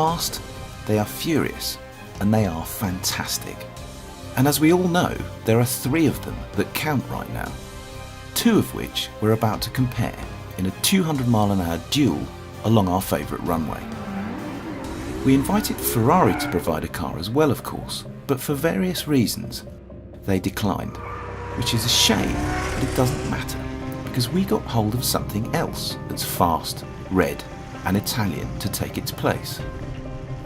fast, they are furious, and they are fantastic. And as we all know, there are 3 of them that count right now, 2 of which we're about to compare in a 200-mile-an-hour duel along our favourite runway. We invited Ferrari to provide a car as well, of course, but for various reasons they declined, which is a shame, but it doesn't matter, because we got hold of something else that's fast, red and Italian to take its place.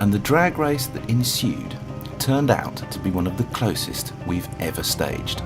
And the drag race that ensued turned out to be one of the closest we've ever staged.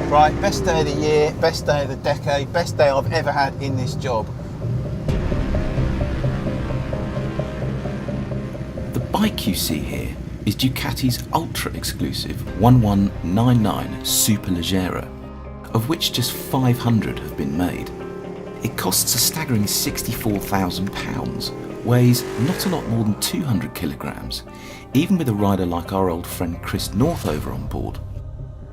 Right, best day of the year, best day of the decade, best day I've ever had in this job. The bike you see here is Ducati's ultra-exclusive 1199 Superleggera, of which just 500 have been made. It costs a staggering £64,000, weighs not a lot more than 200 kilograms, even with a rider like our old friend Chris Northover on board.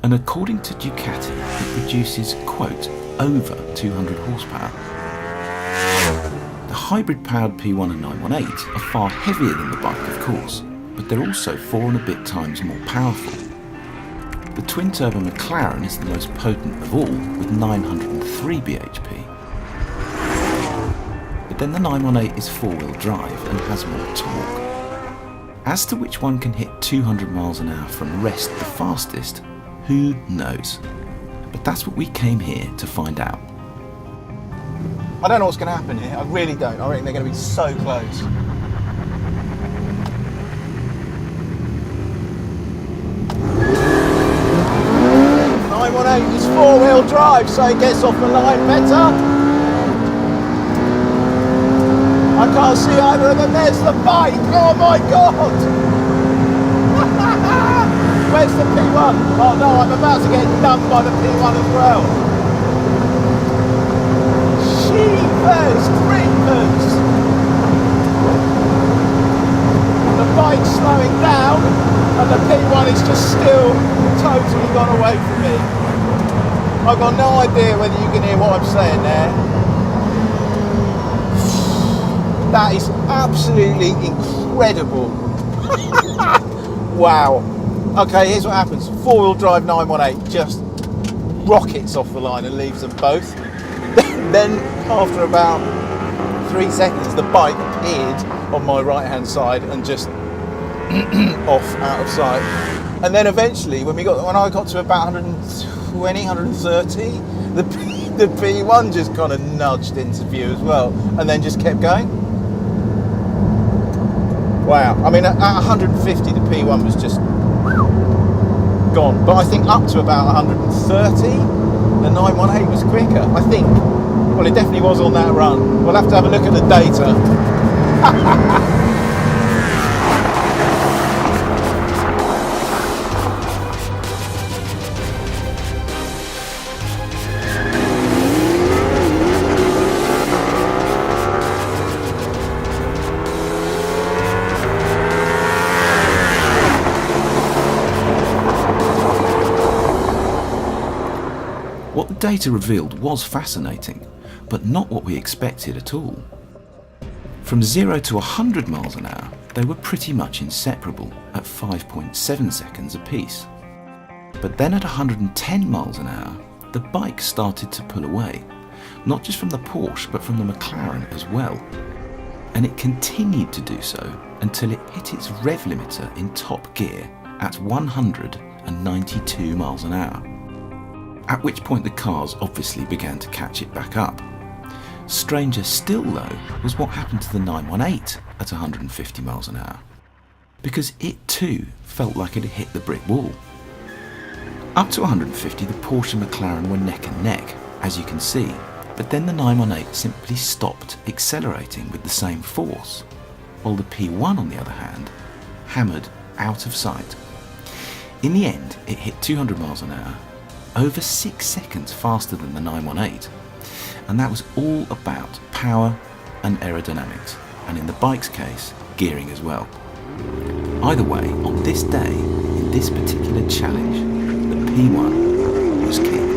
And according to Ducati, it produces, quote, over 200 horsepower. The hybrid-powered P1 and 918 are far heavier than the bike, of course, but they're also 4 and a bit times more powerful. The twin-turbo McLaren is the most potent of all, with 903 bhp. But then the 918 is 4-wheel drive and has more torque. As to which one can hit 200 miles an hour from rest the fastest, who knows? But that's what we came here to find out. I don't know what's going to happen here, I really don't. I reckon they're going to be so close. It's 4-wheel drive, so it gets off the line better. I can't see either of them. There's the bike. Oh my god! Where's the P1? Oh no, I'm about to get done by the P1 as well. Jeepers creepers! The bike's slowing down, and the P1 is just still totally gone away from me. I've got no idea whether you can hear what I'm saying there. That is absolutely incredible. Wow. Okay, here's what happens. 4-wheel drive 918 just rockets off the line and leaves them both. Then, after about 3 seconds, the bike appeared on my right-hand side and just off out of sight. And then eventually, when I got to about 120, 130, the P1 just kind of nudged into view as well, and then just kept going. Wow. I mean, at 150, the P1 was just gone. But I think up to about 130, the 918 was quicker. I think. Well, it definitely was on that run. We'll have to have a look at the data. What the data revealed was fascinating, but not what we expected at all. From 0 to 100 miles an hour, they were pretty much inseparable at 5.7 seconds apiece. But then at 110 miles an hour, the bike started to pull away, not just from the Porsche, but from the McLaren as well. And it continued to do so until it hit its rev limiter in top gear at 192 miles an hour. at which point the cars obviously began to catch it back up. Stranger still though was what happened to the 918 at 150 miles an hour, because it too felt like it had hit the brick wall. Up to 150 the Porsche and McLaren were neck and neck, as you can see, but then the 918 simply stopped accelerating with the same force, while the P1 on the other hand hammered out of sight. In the end it hit 200 miles an hour, over 6 seconds faster than the 918, and that was all about power and aerodynamics, and in the bike's case, gearing as well. Either way, on this day, in this particular challenge, the P1 was king.